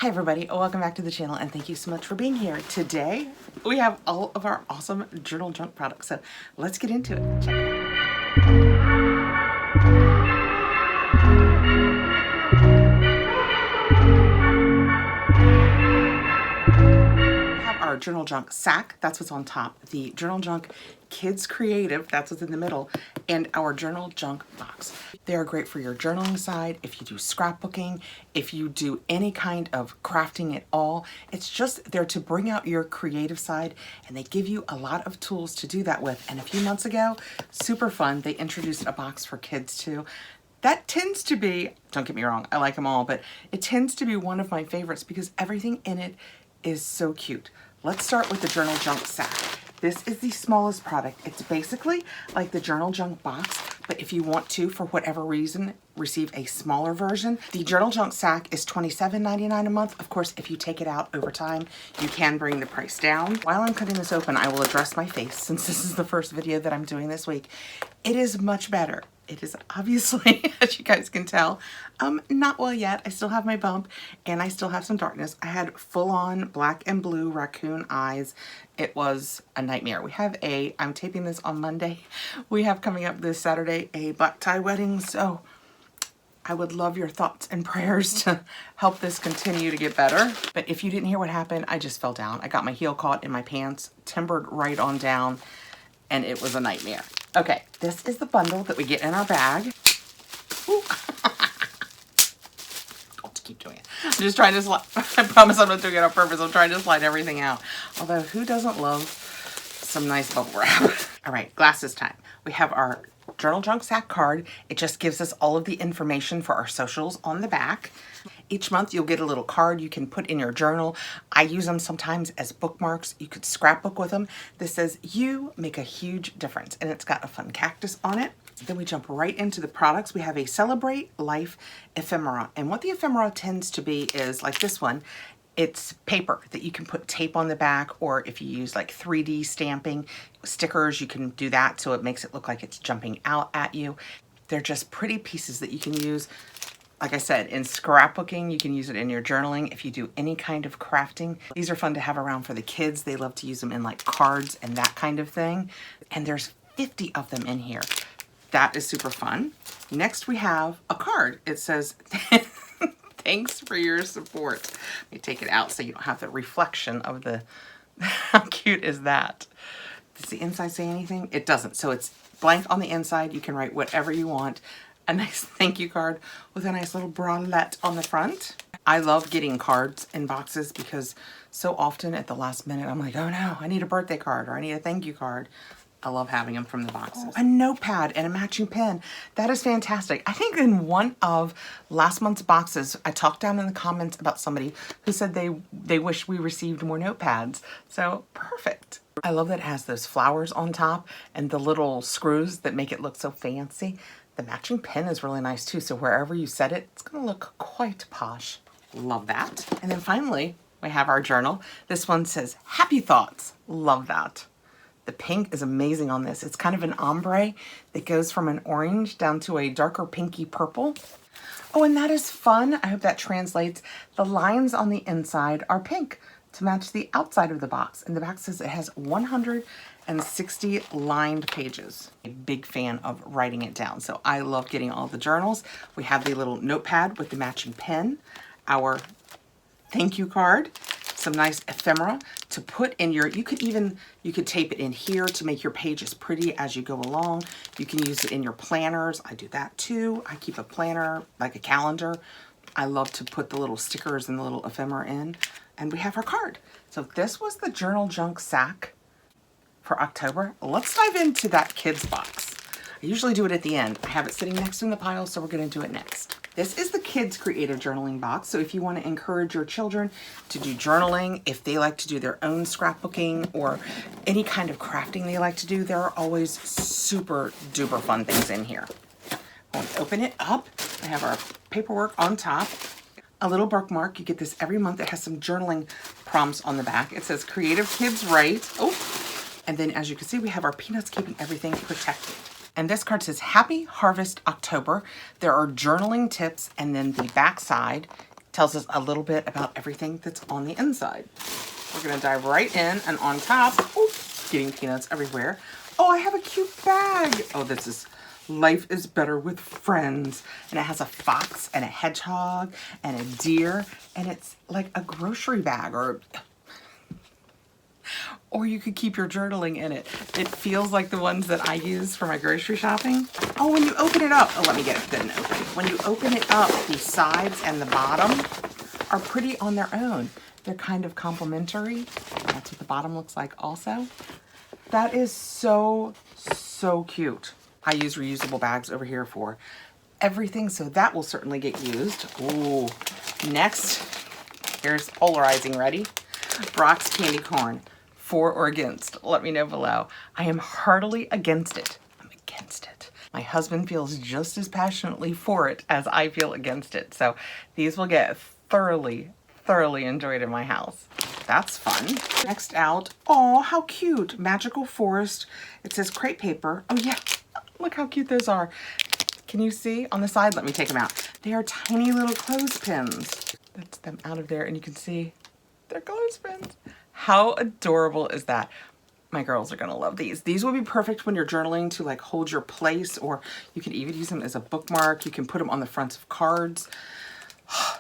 Hi everybody, welcome back to the channel and thank you so much for being here. Today we have all of our awesome journal junk products, so let's get into it. Check it out. Our journal junk sack, that's what's on top. The journal junk kids creative, that's what's in the middle, and our journal junk box. They are great for your journaling side, if you do scrapbooking, if you do any kind of crafting at all. It's just there to bring out your creative side, and they give you a lot of tools to do that with. And a few months ago, super fun, they introduced a box for kids too. That tends to be, don't get me wrong, I like them all, but it tends to be one of my favorites because everything in it is so cute. Let's start with the journal junk sack. This is the smallest product. It's basically like the journal junk box, but if you want to, for whatever reason, receive a smaller version, the journal junk sack is $27.99 a month. Of course, if you take it out over time, you can bring the price down. While I'm cutting this open, I will address my face since this is the first video that I'm doing this week. It is much better. It is obviously, as you guys can tell, not well yet. I still have my bump and I still have some darkness. I had full-on black and blue raccoon eyes. It was a nightmare. We have I'm taping this on Monday. We have coming up this Saturday a black tie wedding, so I would love your thoughts and prayers to help this continue to get better. But if you didn't hear what happened, I just fell down. I got my heel caught in my pants, timbered right on down, and it was a nightmare. Okay, this is the bundle that we get in our bag. Ooh. Don't keep doing it. I'm just trying to slide. I promise I'm not doing it on purpose. I'm trying to slide everything out. Although, who doesn't love some nice bubble wrap? All right, glasses time. We have our journal junk sack card. It just gives us all of the information for our socials on the back. Each month you'll get a little card you can put in your journal. I use them sometimes as bookmarks. You could scrapbook with them. This says, "You make a huge difference," and it's got a fun cactus on it. Then we jump right into the products. We have a Celebrate Life ephemera, and what the ephemera tends to be is like this one. It's paper that you can put tape on the back, or if you use like 3D stamping stickers, you can do that so it makes it look like it's jumping out at you. They're just pretty pieces that you can use. Like I said, in scrapbooking, you can use it in your journaling. If you do any kind of crafting, these are fun to have around for the kids. They love to use them in like cards and that kind of thing. And there's 50 of them in here. That is super fun. Next, we have a card. It says, "Thanks for your support." Let me take it out so you don't have the reflection of the, how cute is that? Does the inside say anything? It doesn't. So it's blank on the inside. You can write whatever you want. A nice thank you card with a nice little bralette on the front. I love getting cards in boxes because so often at the last minute, I'm like, oh no, I need a birthday card or I need a thank you card. I love having them from the boxes. Oh, a notepad and a matching pen. That is fantastic. I think in one of last month's boxes, I talked down in the comments about somebody who said they wish we received more notepads. So perfect. I love that it has those flowers on top and the little screws that make it look so fancy. The matching pen is really nice too, so wherever you set it, it's gonna look quite posh. Love that. And then finally, we have our journal. This one says, "Happy Thoughts." Love that. The pink is amazing on this. It's kind of an ombre that goes from an orange down to a darker pinky purple. Oh, and that is fun. I hope that translates. The lines on the inside are pink to match the outside of the box. And the back says it has 160 lined pages. A big fan of writing it down. So I love getting all the journals. We have the little notepad with the matching pen, our thank you card, some nice ephemera to put in your, you could tape it in here to make your pages pretty as you go along. You can use it in your planners. I do that too. I keep a planner, like a calendar. I love to put the little stickers and the little ephemera in. And we have our card. So this was the journal junk sack for October. Let's dive into that kids box. I usually do it at the end. I have it sitting next in the pile, so we're gonna do it next. This is the kids creative journaling box. So if you want to encourage your children to do journaling, if they like to do their own scrapbooking or any kind of crafting they like to do, there are always super duper fun things in here. When we open it up, I have our paperwork on top. A little bookmark. You get this every month. It has some journaling prompts on the back. It says Creative Kids Write. Oh, and then as you can see, we have our peanuts keeping everything protected. And this card says Happy Harvest October. There are journaling tips, and then the back side tells us a little bit about everything that's on the inside. We're gonna dive right in, and on top, oh, getting peanuts everywhere. Oh, I have a cute bag. Oh, this is Life is Better with Friends. And it has a fox and a hedgehog and a deer, and it's like a grocery bag, or you could keep your journaling in it. It feels like the ones that I use for my grocery shopping. Oh, when you open it up, oh, let me get it good and open. When you open it up, the sides and the bottom are pretty on their own. They're kind of complementary. That's what the bottom looks like also. That is so, so cute. I use reusable bags over here for everything, so that will certainly get used. Ooh, next, here's polarizing, ready? Brock's candy corn, for or against? Let me know below. I am heartily against it. I'm against it. My husband feels just as passionately for it as I feel against it, so these will get thoroughly enjoyed in my house. That's fun. Next out, oh, how cute. Magical Forest. It says crepe paper. Oh yeah, look how cute those are. Can you see on the side? Let me take them out. They are tiny little clothespins. That's them out of there, and you can see they're clothespins. How adorable is that? My girls are gonna love these. These will be perfect when you're journaling to like hold your place, or you can even use them as a bookmark. You can put them on the fronts of cards.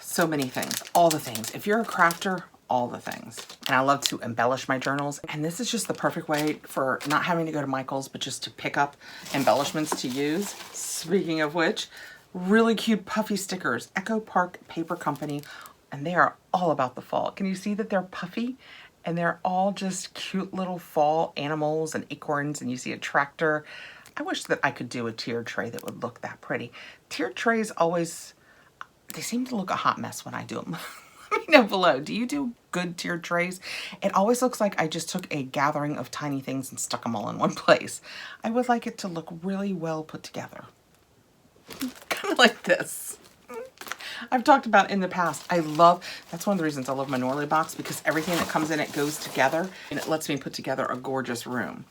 So many things, all the things. If you're a crafter, all the things. And I love to embellish my journals. And this is just the perfect way for not having to go to Michael's, but just to pick up embellishments to use. Speaking of which, really cute puffy stickers, Echo Park Paper Company, and they are all about the fall. Can you see that they're puffy? And they're all just cute little fall animals and acorns, and you see a tractor. I wish that I could do a tiered tray that would look that pretty. Tiered trays always, they seem to look a hot mess when I do them. Let me know below. Do you do good tiered trays? It always looks like I just took a gathering of tiny things and stuck them all in one place. I would like it to look really well put together. Kind of like this. I've talked about in the past, that's one of the reasons I love my Norley box, because everything that comes in it goes together, and it lets me put together a gorgeous room.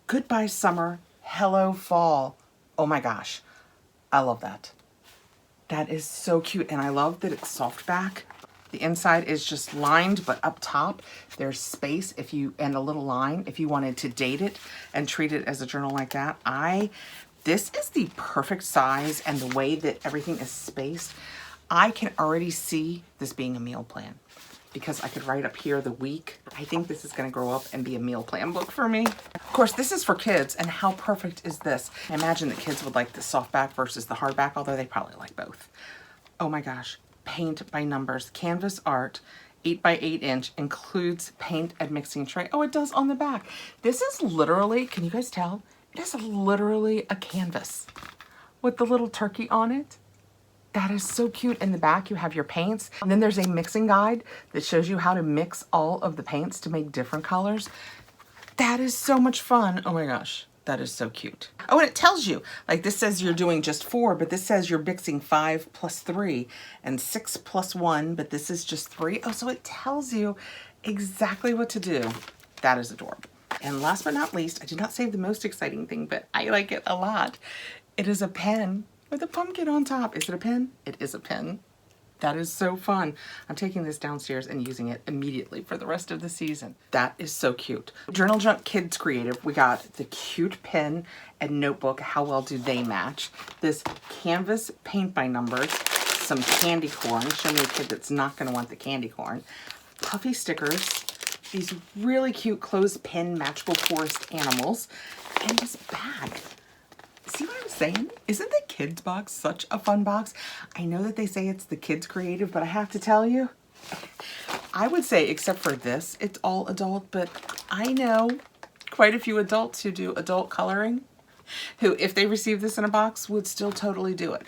Goodbye summer, hello fall. Oh my gosh, I love that. That is so cute, and I love that it's soft back. The inside is just lined, but up top there's space and a little line if you wanted to date it and treat it as a journal like that. This is the perfect size, and the way that everything is spaced, I can already see this being a meal plan, because I could write up here the week. I think this is going to grow up and be a meal plan book for me. Of course, this is for kids, and how perfect is this? I imagine that kids would like the softback versus the hardback, although they probably like both. Oh my gosh. Paint by numbers, canvas art, 8 by 8 inch, includes paint and mixing tray. Oh, it does on the back. This is literally, can you guys tell? It is literally a canvas with the little turkey on it. That is so cute. In the back, you have your paints. And then there's a mixing guide that shows you how to mix all of the paints to make different colors. That is so much fun. Oh my gosh, that is so cute. Oh, and it tells you, like this says you're doing just 4, but this says you're mixing 5 plus 3 and 6 plus 1, but this is just 3. Oh, so it tells you exactly what to do. That is adorable. And last but not least, I did not save the most exciting thing, but I like it a lot. It is a pen with a pumpkin on top. Is it a pen? It is a pen. That is so fun. I'm taking this downstairs and using it immediately for the rest of the season. That is so cute. Journal Junk Kids Creative, we got the cute pen and notebook. How well do they match? This canvas paint by numbers, some candy corn. Show me a kid that's not going to want the candy corn. Puffy stickers, these really cute clothespin magical forest animals, and this bag. See what I'm saying? Isn't the kids box such a fun box? I know that they say it's the kids creative, but I have to tell you, I would say except for this, it's all adult, but I know quite a few adults who do adult coloring who, if they receive this in a box, would still totally do it.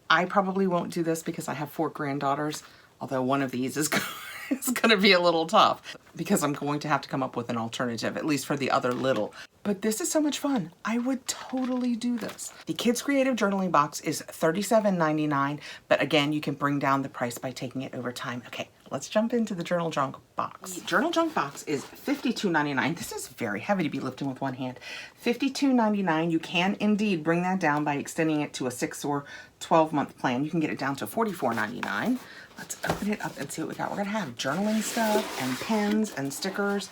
I probably won't do this because I have 4 granddaughters, although one of these is going to be a little tough because I'm going to have to come up with an alternative, at least for the other little. But this is so much fun. I would totally do this. The Kids Creative Journaling Box is $37.99, but again, you can bring down the price by taking it over time. Okay, let's jump into the Journal Junk box. The Journal Junk box is $52.99. This is very heavy to be lifting with one hand. $52.99. You can indeed bring that down by extending it to a 6 or 12-month plan. You can get it down to $44.99. Let's open it up and see what we got. We're gonna have journaling stuff and pins and stickers,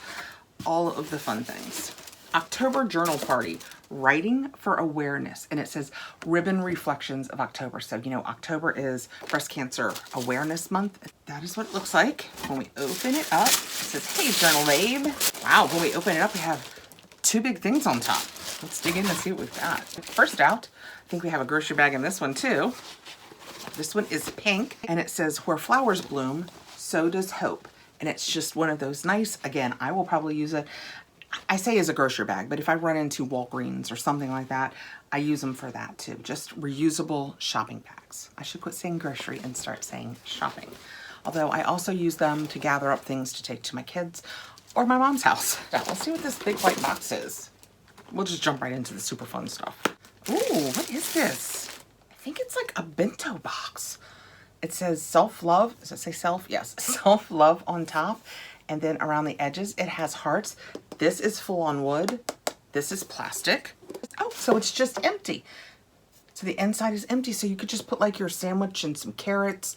all of the fun things. October Journal Party, Writing for Awareness. And it says Ribbon Reflections of October. So, you know, October is Breast Cancer Awareness Month. That is what it looks like. When we open it up, it says, hey, Journal Babe. Wow, when we open it up, we have two big things on top. Let's dig in and see what we've got. First out, I think we have a grocery bag in this one too. This one is pink, and it says, where flowers bloom, so does hope. And it's just one of those nice, again, I will probably use it, I say as a grocery bag, but if I run into Walgreens or something like that, I use them for that too. Just reusable shopping bags. I should quit saying grocery and start saying shopping. Although I also use them to gather up things to take to my kids or my mom's house. Now, let's see what this big white box is. We'll just jump right into the super fun stuff. Ooh, what is this? I think it's like a bento box. It says self-love. Does it say self? Yes, self-love on top. And then around the edges, it has hearts. This is full on wood. This is plastic. Oh, so it's just empty. So the inside is empty. So you could just put like your sandwich and some carrots,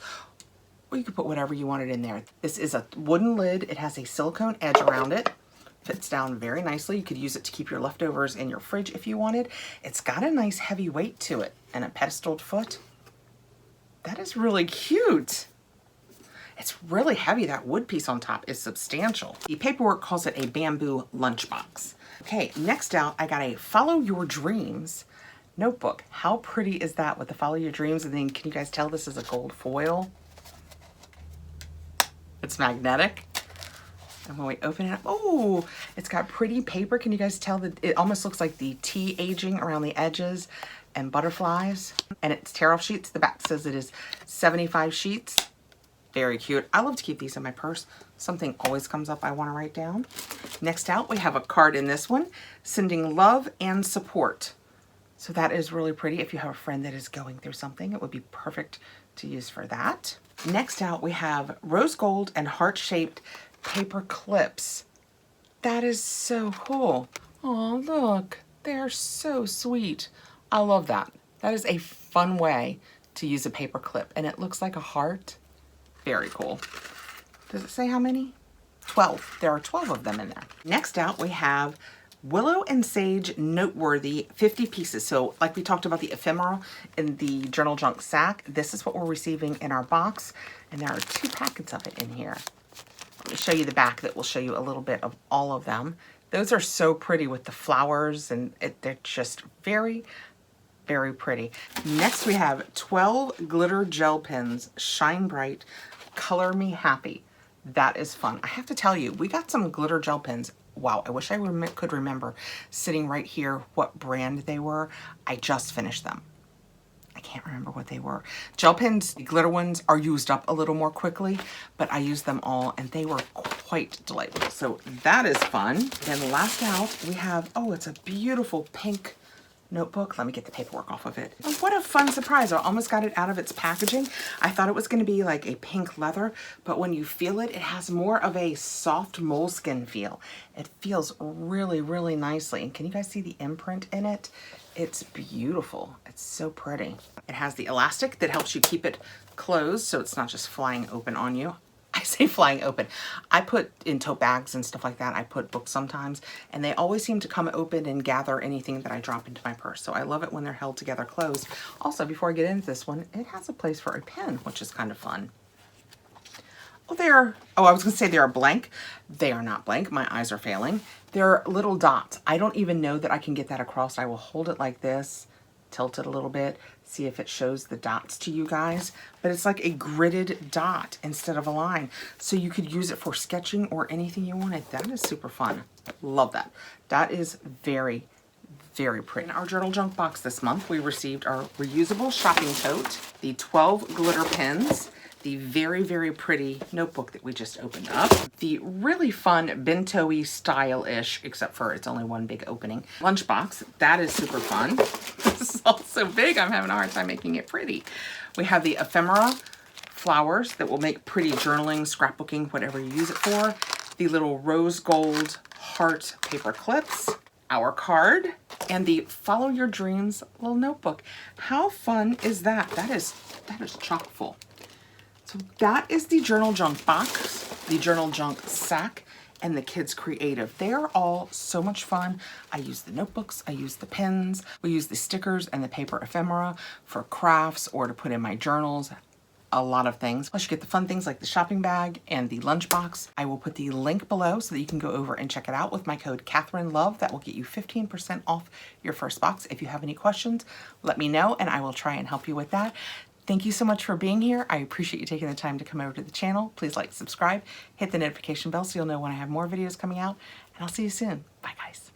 or you could put whatever you wanted in there. This is a wooden lid. It has a silicone edge around it. Fits down very nicely. You could use it to keep your leftovers in your fridge if you wanted. It's got a nice heavy weight to it and a pedestaled foot. That is really cute. It's really heavy. That wood piece on top is substantial. The paperwork calls it a bamboo lunchbox. Okay, next out, I got a Follow Your Dreams notebook. How pretty is that with the Follow Your Dreams? And then can you guys tell this is a gold foil? It's magnetic. And when we open it up, oh, it's got pretty paper. Can you guys tell that it almost looks like the tea aging around the edges and butterflies? And it's tear off sheets. The back says it is 75 sheets. Very cute. I love to keep these in my purse. Something always comes up I want to write down. Next out, we have a card in this one, sending love and support. So that is really pretty. If you have a friend that is going through something, it would be perfect to use for that. Next out, we have rose gold and heart-shaped paper clips. That is so cool. Oh, look, they're so sweet. I love that. That is a fun way to use a paper clip, and it looks like a heart. Very cool. Does it say how many? 12. There are 12 of them in there. Next out, we have Willow and Sage Noteworthy 50 pieces. So like we talked about the ephemera in the Journal Junk sack, this is what we're receiving in our box. And there are 2 packets of it in here. Let me show you the back that will show you a little bit of all of them. Those are so pretty with the flowers, and they're just very, very pretty. Next we have 12 glitter gel pens, Shine Bright, Color Me Happy. That is fun. I have to tell you, we got some glitter gel pens. Wow, I wish I could remember sitting right here what brand they were. I just finished them. I can't remember what they were. Gel pens, the glitter ones, are used up a little more quickly, but I used them all and they were quite delightful. So that is fun. Then last out, we have, oh, it's a beautiful pink notebook. Let me get the paperwork off of it. Oh, what a fun surprise. I almost got it out of its packaging. I thought it was going to be like a pink leather, but when you feel it, it has more of a soft moleskin feel. It feels really, really nicely. And can you guys see the imprint in it? It's beautiful. It's so pretty. It has the elastic that helps you keep it closed so it's not just flying open on you. I say flying open. I put in tote bags and stuff like that. I put books sometimes, and they always seem to come open and gather anything that I drop into my purse. So I love it when they're held together closed. Also, before I get into this one, it has a place for a pen, which is kind of fun. Oh, I was gonna say they are blank. They are not blank. My eyes are failing. They're little dots. I don't even know that I can get that across. I will hold it like this, tilt it a little bit, see if it shows the dots to you guys. But it's like a gridded dot instead of a line. So you could use it for sketching or anything you wanted. That is super fun. Love that. That is very, very pretty. In our Journal Junk box this month, we received our reusable shopping tote, the 12 glitter pens, the very, very pretty notebook that we just opened up, the really fun bento-y style-ish, except for it's only one big opening, lunchbox. That is super fun. This is all so big, I'm having a hard time making it pretty. We have the ephemera flowers that will make pretty journaling, scrapbooking, whatever you use it for. The little rose gold heart paper clips, our card, and the Follow Your Dreams little notebook. How fun is that? That is chock full. So that is the Journal Junk box, the Journal Junk sack, and the Kids Creative. They are all so much fun. I use the notebooks, I use the pens, we use the stickers and the paper ephemera for crafts or to put in my journals. A lot of things. Plus you get the fun things like the shopping bag and the lunchbox. I will put the link below so that you can go over and check it out with my code KatherineLove. That will get you 15% off your first box. If you have any questions, let me know and I will try and help you with that. Thank you so much for being here. I appreciate you taking the time to come over to the channel. Please like, subscribe, hit the notification bell so you'll know when I have more videos coming out, and I'll see you soon. Bye guys.